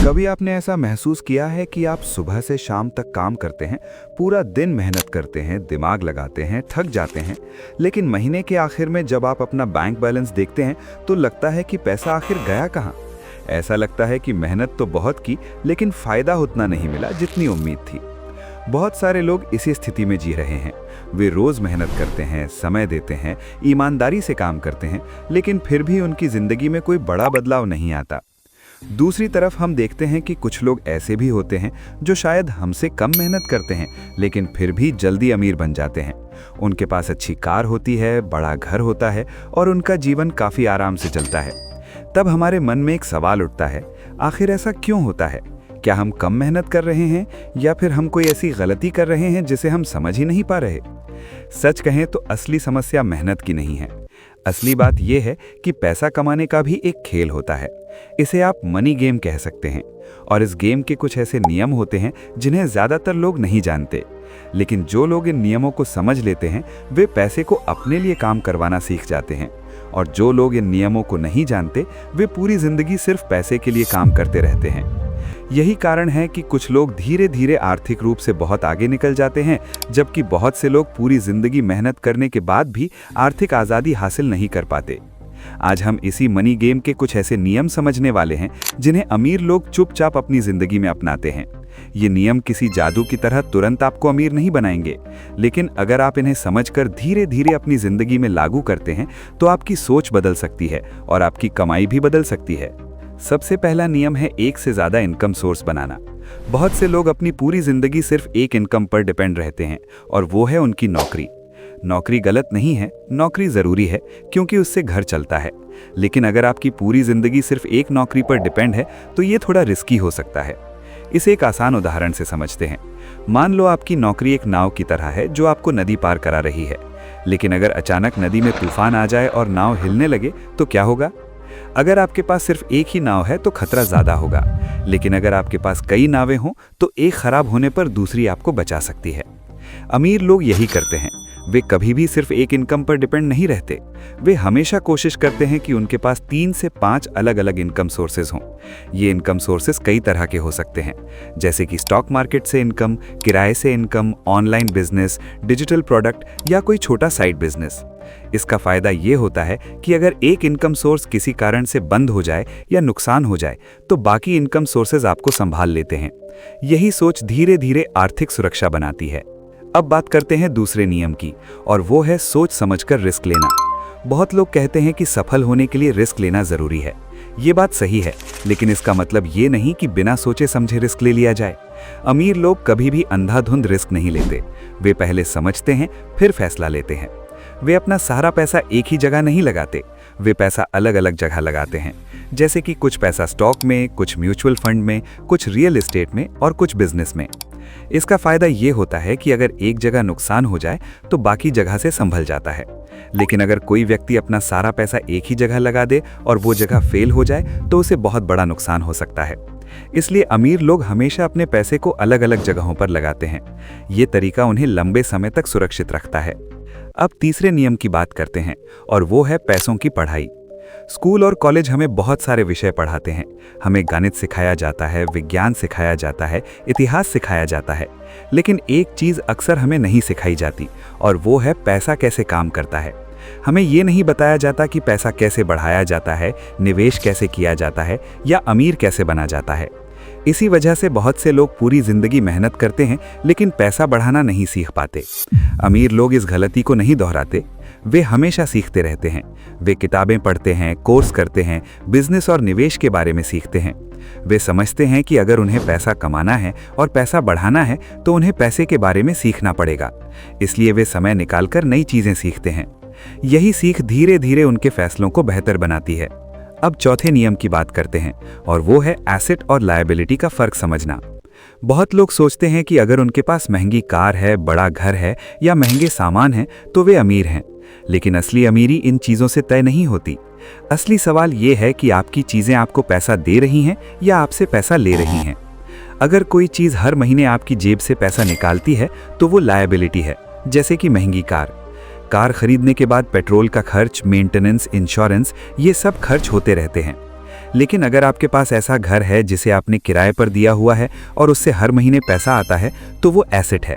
कभी आपने ऐसा महसूस किया है कि आप सुबह से शाम तक काम करते हैं, पूरा दिन मेहनत करते हैं, दिमाग लगाते हैं, थक जाते हैं, लेकिन महीने के आखिर में जब आप अपना बैंक बैलेंस देखते हैं तो लगता है कि पैसा आखिर गया कहाँ? ऐसा लगता है कि मेहनत तो बहुत की, लेकिन फायदा उतना नहीं मिला जितनी उम्मीद थी। बहुत सारे लोग इसी स्थिति में जी रहे हैं। वे रोज मेहनत करते हैं, समय देते हैं, ईमानदारी से काम करते हैं, लेकिन फिर भी उनकी जिंदगी में कोई बड़ा बदलाव नहीं आता। दूसरी तरफ हम देखते हैं कि कुछ लोग ऐसे भी होते हैं जो शायद हमसे कम मेहनत करते हैं, लेकिन फिर भी जल्दी अमीर बन जाते हैं। उनके पास अच्छी कार होती है, बड़ा घर होता है और उनका जीवन काफी आराम से चलता है। तब हमारे मन में एक सवाल उठता है, आखिर ऐसा क्यों होता है? क्या हम कम मेहनत कर रहे हैं या फिर हम कोई ऐसी गलती कर रहे हैं जिसे हम समझ ही नहीं पा रहे? सच कहें तो असली समस्या मेहनत की नहीं है। असली बात यह है कि पैसा कमाने का भी एक खेल होता है। इसे आप मनी गेम कह सकते हैं। और इस गेम के कुछ ऐसे नियम होते हैं जिन्हें ज्यादातर लोग नहीं जानते। लेकिन जो लोग इन नियमों को समझ लेते हैं वे पैसे को अपने लिए काम करवाना सीख जाते हैं। और जो लोग इन नियमों को नहीं जानते वे पूरी जिंदगी सिर्फ पैसे के लिए काम करते रहते हैं। यही कारण है कि कुछ लोग धीरे धीरे आर्थिक रूप से बहुत आगे निकल जाते हैं, जबकि बहुत से लोग पूरी जिंदगी मेहनत करने के बाद भी आर्थिक आज़ादी हासिल नहीं कर पाते। आज हम इसी मनी गेम के कुछ ऐसे नियम समझने वाले हैं जिन्हें अमीर लोग चुपचाप अपनी जिंदगी में अपनाते हैं। ये नियम किसी जादू की तरह तुरंत आपको अमीर नहीं बनाएंगे, लेकिन अगर आप इन्हें समझकर धीरे धीरे अपनी जिंदगी में लागू करते हैं तो आपकी सोच बदल सकती है और आपकी कमाई भी बदल सकती है। सबसे पहला नियम है एक से ज्यादा इनकम सोर्स बनाना। बहुत से लोग अपनी पूरी जिंदगी सिर्फ एक इनकम पर डिपेंड रहते हैं और वो है उनकी नौकरी। नौकरी गलत नहीं है, नौकरी जरूरी है क्योंकि उससे घर चलता है। लेकिन अगर आपकी पूरी जिंदगी सिर्फ एक नौकरी पर डिपेंड है तो ये थोड़ा रिस्की हो सकता है। इसे एक आसान उदाहरण से समझते हैं। मान लो आपकी नौकरी एक नाव की तरह है जो आपको नदी पार करा रही है। लेकिन अगर अचानक नदी में तूफान आ जाए और नाव हिलने लगे तो क्या होगा? अगर आपके पास सिर्फ एक ही नाव है तो खतरा ज्यादा होगा, लेकिन अगर आपके पास कई नावें हों तो एक खराब होने पर दूसरी आपको बचा सकती है। अमीर लोग यही करते हैं। वे कभी भी सिर्फ एक इनकम पर डिपेंड नहीं रहते। वे हमेशा कोशिश करते हैं कि उनके पास 3 से 5 अलग अलग इनकम सोर्सेज हों। ये इनकम सोर्सेज कई तरह के हो सकते हैं, जैसे कि स्टॉक मार्केट से इनकम, किराए से income, online business, digital product या कोई छोटा साइड बिजनेस। इसका फायदा ये होता है कि अगर एक इनकम सोर्स किसी कारण से बंद हो जाए या नुकसान हो जाए तो बाकी इनकम सोर्सेज आपको संभाल लेते हैं। यही सोच धीरे धीरे आर्थिक सुरक्षा बनाती है। अब बात करते हैं दूसरे नियम की, और वो है सोच समझकर रिस्क लेना। बहुत लोग कहते हैं कि सफल होने के लिए रिस्क लेना जरूरी है। ये बात सही है, लेकिन इसका मतलब ये नहीं कि बिना सोचे समझे रिस्क ले लिया जाए। अमीर लोग कभी भी अंधाधुंध रिस्क नहीं लेते। वे पहले समझते हैं फिर फैसला लेते हैं। वे अपना सारा पैसा एक ही जगह नहीं लगाते। वे पैसा अलग अलग जगह लगाते हैं, जैसे कि कुछ पैसा स्टॉक में, कुछ म्यूचुअल फंड में, कुछ रियल एस्टेट में और कुछ बिजनेस में। इसका फायदा ये होता है कि अगर एक जगह नुकसान हो जाए तो बाकी जगह से संभल जाता है। लेकिन अगर कोई व्यक्ति अपना सारा पैसा एक ही जगह लगा दे और वो जगह फेल हो जाए तो उसे बहुत बड़ा नुकसान हो सकता है। इसलिए अमीर लोग हमेशा अपने पैसे को अलग अलग जगहों पर लगाते हैं। ये तरीका उन्हें लंबे समय तक सुरक्षित रखता है। अब तीसरे नियम की बात करते हैं, और वो है पैसों की पढ़ाई। स्कूल और कॉलेज हमें बहुत सारे विषय पढ़ाते हैं। हमें गणित सिखाया जाता है, विज्ञान सिखाया जाता है, इतिहास सिखाया जाता है, लेकिन एक चीज़ अक्सर हमें नहीं सिखाई जाती, और वो है पैसा कैसे काम करता है। हमें ये नहीं बताया जाता कि पैसा कैसे बढ़ाया जाता है, निवेश कैसे किया जाता है या अमीर कैसे बना जाता है। इसी वजह से बहुत से लोग पूरी जिंदगी मेहनत करते हैं लेकिन पैसा बढ़ाना नहीं सीख पाते। अमीर लोग इस गलती को नहीं दोहराते। वे हमेशा सीखते रहते हैं। वे किताबें पढ़ते हैं, कोर्स करते हैं, बिजनेस और निवेश के बारे में सीखते हैं। वे समझते हैं कि अगर उन्हें पैसा कमाना है और पैसा बढ़ाना है तो उन्हें पैसे के बारे में सीखना पड़ेगा। इसलिए वे समय निकालकर नई चीजें सीखते हैं। यही सीख धीरे धीरे उनके फैसलों को बेहतर बनाती है। अब चौथे नियम की बात करते हैं, और वो है एसेट और लायबिलिटी का फर्क समझना। बहुत लोग सोचते हैं कि अगर उनके पास महंगी कार है, बड़ा घर है या महंगे सामान है तो वे अमीर हैं। लेकिन असली अमीरी इन चीज़ों से तय नहीं होती। असली सवाल ये है कि आपकी चीज़ें आपको पैसा दे रही हैं या आपसे पैसा ले रही हैं। अगर कोई चीज़ हर महीने आपकी जेब से पैसा निकालती है तो वो लायबिलिटी है, जैसे कि महंगी कार खरीदने के बाद पेट्रोल का खर्च, मेंटेनेंस, इंश्योरेंस, ये सब खर्च होते रहते हैं। लेकिन अगर आपके पास ऐसा घर है जिसे आपने किराए पर दिया हुआ है और उससे हर महीने पैसा आता है, तो वो एसेट है।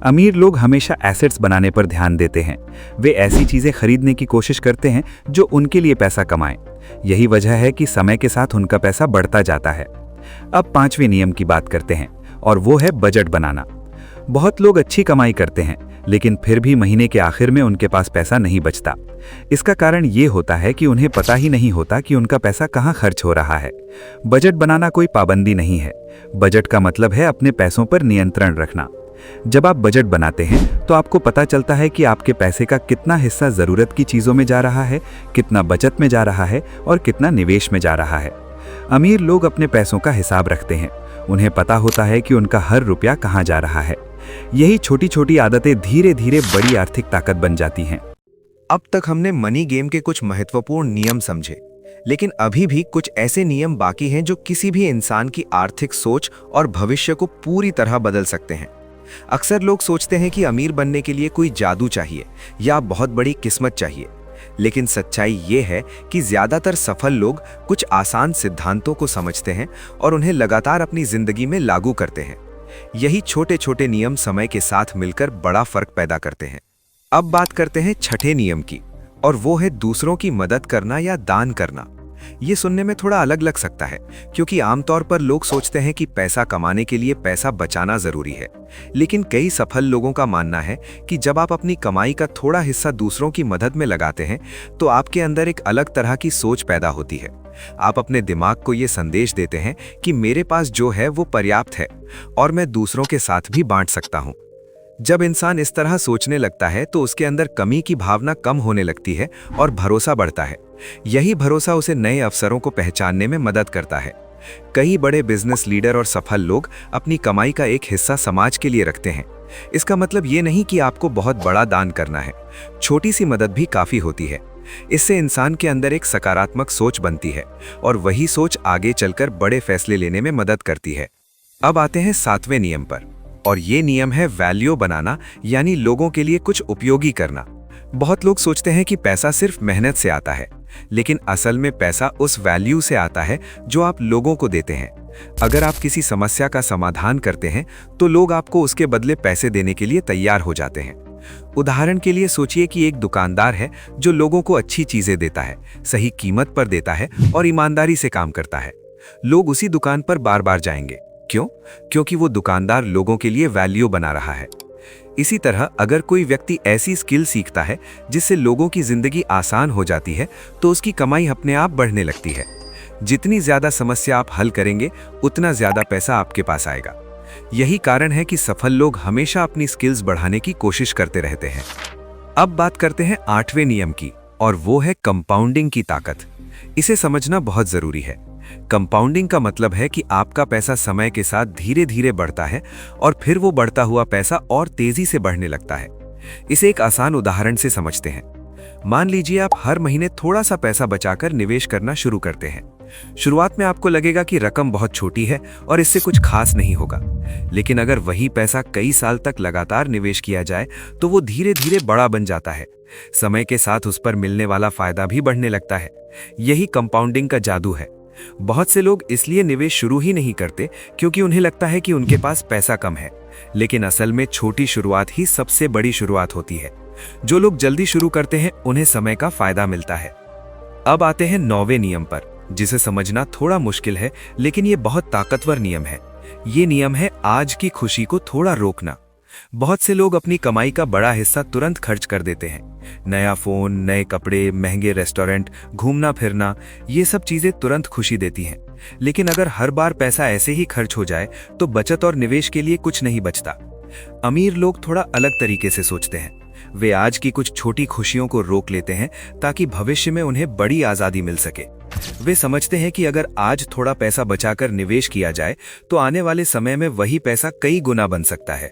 अमीर लोग हमेशा एसेट्स बनाने पर ध्यान देते हैं। वे ऐसी चीजें खरीदने की कोशिश करते हैं जो उनके लिए पैसा कमाएं। यही वजह है कि समय के साथ उनका पैसा बढ़ता जाता है। अब 5वें नियम की बात करते हैं, और वो है बजट बनाना। बहुत लोग अच्छी कमाई करते हैं, लेकिन फिर भी महीने के आखिर में उनके पास पैसा नहीं बचता। इसका कारण ये होता है कि उन्हें पता ही नहीं होता कि उनका पैसा कहाँ खर्च हो रहा है। बजट बनाना कोई पाबंदी नहीं है। बजट का मतलब है अपने पैसों पर नियंत्रण रखना। जब आप बजट बनाते हैं तो आपको पता चलता है कि आपके पैसे का कितना हिस्सा जरूरत की चीजों में जा रहा है, कितना बचत में जा रहा है और कितना निवेश में जा रहा है। अमीर लोग अपने पैसों का हिसाब रखते हैं। उन्हें पता होता है कि उनका हर रुपया कहाँ जा रहा है। यही छोटी छोटी आदतें धीरे धीरे बड़ी आर्थिक ताकत बन जाती हैं। अब तक हमने मनी गेम के कुछ महत्वपूर्ण नियम समझे, लेकिन अभी भी कुछ ऐसे नियम बाकी हैं जो किसी भी इंसान की आर्थिक सोच और भविष्य को पूरी तरह बदल सकते हैं। अक्सर लोग सोचते हैं कि अमीर बनने के लिए कोई जादू चाहिए या बहुत बड़ी किस्मत चाहिए, लेकिन सच्चाई ये है कि ज्यादातर सफल लोग कुछ आसान सिद्धांतों को समझते हैं और उन्हें लगातार अपनी जिंदगी में लागू करते हैं। यही छोटे छोटे नियम समय के साथ मिलकर बड़ा फर्क पैदा करते हैं। अब बात करते हैं छठे नियम की, और वो है दूसरों की मदद करना या दान करना। ये सुनने में थोड़ा अलग लग सकता है, क्योंकि आमतौर पर लोग सोचते हैं कि पैसा कमाने के लिए पैसा बचाना जरूरी है। लेकिन कई सफल लोगों का मानना है कि जब आप अपनी कमाई का थोड़ा हिस्सा दूसरों की मदद में लगाते हैं, तो आपके अंदर एक अलग तरह की सोच पैदा होती है। आप अपने दिमाग को ये संदेश देते हैं कि मेरे पास जो है वो पर्याप्त है और मैं दूसरों के साथ भी बांट सकता हूँ। जब इंसान इस तरह सोचने लगता है तो उसके अंदर कमी की भावना कम होने लगती है और भरोसा बढ़ता है। यही भरोसा उसे नए अवसरों को पहचानने में मदद करता है। कई बड़े बिजनेस लीडर और सफल लोग अपनी कमाई का एक हिस्सा समाज के लिए रखते हैं। इसका मतलब ये नहीं कि आपको बहुत बड़ा दान करना है, छोटी सी मदद भी काफी होती है। इससे इंसान के अंदर एक सकारात्मक सोच बनती है और वही सोच आगे चलकर बड़े फैसले लेने में मदद करती है। अब आते हैं 7वें नियम पर, और ये नियम है वैल्यू बनाना, यानी लोगों के लिए कुछ उपयोगी करना। बहुत लोग सोचते हैं कि पैसा सिर्फ मेहनत से आता है, लेकिन असल में पैसा उस वैल्यू से आता है जो आप लोगों को देते हैं। अगर आप किसी समस्या का समाधान करते हैं तो लोग आपको उसके बदले पैसे देने के लिए तैयार हो जाते हैं। उदाहरण के लिए सोचिए कि एक दुकानदार है जो लोगों को अच्छी चीजें देता है, सही कीमत पर देता है और ईमानदारी से काम करता है। लोग उसी दुकान पर बार बार जाएंगे। क्यों? क्योंकि वो दुकानदार लोगों के लिए वैल्यू बना रहा है। इसी तरह अगर कोई व्यक्ति ऐसी स्किल सीखता है जिससे लोगों की जिंदगी आसान हो जाती है, तो उसकी कमाई अपने आप बढ़ने लगती है। जितनी ज्यादा समस्या आप हल करेंगे, उतना ज्यादा पैसा आपके पास आएगा। यही कारण है कि सफल लोग हमेशा अपनी स्किल्स बढ़ाने की कोशिश करते रहते हैं। अब बात करते हैं 8वें नियम की, और वो है कंपाउंडिंग की ताकत। इसे समझना बहुत जरूरी है। कंपाउंडिंग का मतलब है कि आपका पैसा समय के साथ धीरे धीरे बढ़ता है और फिर वो बढ़ता हुआ पैसा और तेजी से बढ़ने लगता है। इसे एक आसान उदाहरण से समझते हैं। मान लीजिए आप हर महीने थोड़ा सा पैसा बचाकर निवेश करना शुरू करते हैं। शुरुआत में आपको लगेगा कि रकम बहुत छोटी है और इससे कुछ खास नहीं होगा, लेकिन अगर वही पैसा कई साल तक लगातार निवेश किया जाए तो वो धीरे धीरे बड़ा बन जाता है। समय के साथ उस पर मिलने वाला फायदा भी बढ़ने लगता है। यही कंपाउंडिंग का जादू है। बहुत से लोग इसलिए निवेश शुरू ही नहीं करते क्योंकि उन्हें लगता है कि उनके पास पैसा कम है, लेकिन असल में छोटी शुरुआत ही सबसे बड़ी शुरुआत होती है। जो लोग जल्दी शुरू करते हैं उन्हें समय का फायदा मिलता है। अब आते हैं 9वें नियम पर, जिसे समझना थोड़ा मुश्किल है, लेकिन ये बहुत ताकतवर नियम है। ये नियम है आज की खुशी को थोड़ा रोकना। बहुत से लोग अपनी कमाई का बड़ा हिस्सा तुरंत खर्च कर देते हैं। नया फोन, नए कपड़े, महंगे रेस्टोरेंट, घूमना फिरना, ये सब चीजें तुरंत खुशी देती हैं। लेकिन अगर हर बार पैसा ऐसे ही खर्च हो जाए तो बचत और निवेश के लिए कुछ नहीं बचता। अमीर लोग थोड़ा अलग तरीके से सोचते हैं। वे आज की कुछ छोटी खुशियों को रोक लेते हैं ताकि भविष्य में उन्हें बड़ी आजादी मिल सके। वे समझते हैं कि अगर आज थोड़ा पैसा बचाकर निवेश किया जाए तो आने वाले समय में वही पैसा कई गुना बन सकता है।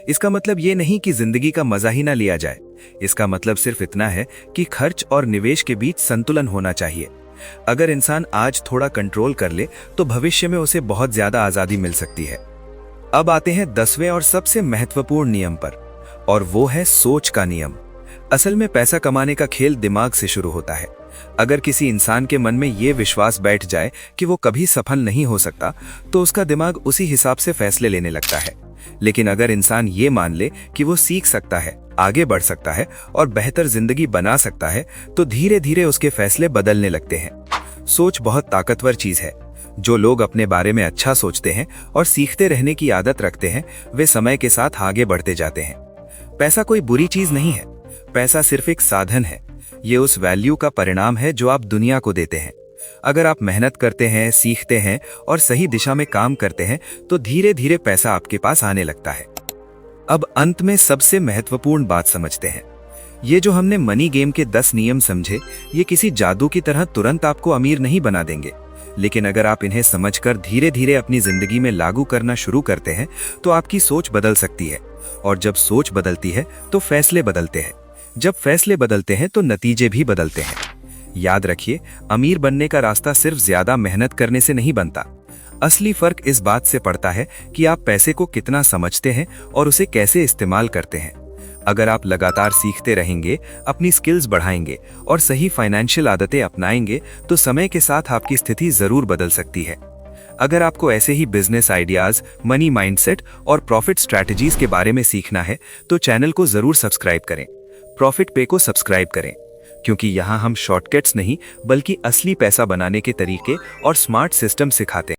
इसका मतलब ये नहीं कि जिंदगी का मजा ही ना लिया जाए। इसका मतलब सिर्फ इतना है कि खर्च और निवेश के बीच संतुलन होना चाहिए। अगर इंसान आज थोड़ा कंट्रोल कर ले तो भविष्य में उसे बहुत ज्यादा आजादी मिल सकती है। अब आते हैं 10वें और सबसे महत्वपूर्ण नियम पर, और वो है सोच का नियम। असल में पैसा कमाने का खेल दिमाग से शुरू होता है। अगर किसी इंसान के मन में ये विश्वास बैठ जाए कि वो कभी सफल नहीं हो सकता, तो उसका दिमाग उसी हिसाब से फैसले लेने लगता है। लेकिन अगर इंसान ये मान ले कि वो सीख सकता है, आगे बढ़ सकता है और बेहतर जिंदगी बना सकता है, तो धीरे धीरे उसके फैसले बदलने लगते हैं। सोच बहुत ताकतवर चीज है। जो लोग अपने बारे में अच्छा सोचते हैं और सीखते रहने की आदत रखते हैं, वे समय के साथ आगे बढ़ते जाते हैं। पैसा कोई बुरी चीज नहीं है। पैसा सिर्फ एक साधन है। ये उस वैल्यू का परिणाम है जो आप दुनिया को देते हैं। अगर आप मेहनत करते हैं, सीखते हैं और सही दिशा में काम करते हैं, तो धीरे धीरे पैसा आपके पास आने लगता है। अब अंत में सबसे महत्वपूर्ण बात समझते हैं। ये जो हमने मनी गेम के 10 नियम समझे, ये किसी जादू की तरह तुरंत आपको अमीर नहीं बना देंगे। लेकिन अगर आप इन्हें समझकर धीरे धीरे अपनी जिंदगी में लागू करना शुरू करते हैं, तो आपकी सोच बदल सकती है। और जब सोच बदलती है, तो फैसले बदलते हैं। जब फैसले बदलते हैं, तो नतीजे भी बदलते हैं। याद रखिए, अमीर बनने का रास्ता सिर्फ ज्यादा मेहनत करने से नहीं बनता। असली फर्क इस बात से पड़ता है कि आप पैसे को कितना समझते हैं और उसे कैसे इस्तेमाल करते हैं। अगर आप लगातार सीखते रहेंगे, अपनी स्किल्स बढ़ाएंगे और सही फाइनेंशियल आदतें अपनाएंगे, तो समय के साथ आपकी स्थिति जरूर बदल सकती है। अगर आपको ऐसे ही बिजनेस आइडियाज, मनी माइंडसेट और प्रॉफिट स्ट्रैटेजीज के बारे में सीखना है, तो चैनल को जरूर सब्सक्राइब करें। प्रॉफिट पे को सब्सक्राइब करें, क्योंकि यहाँ हम शॉर्टकट्स नहीं बल्कि असली पैसा बनाने के तरीके और स्मार्ट सिस्टम सिखाते हैं।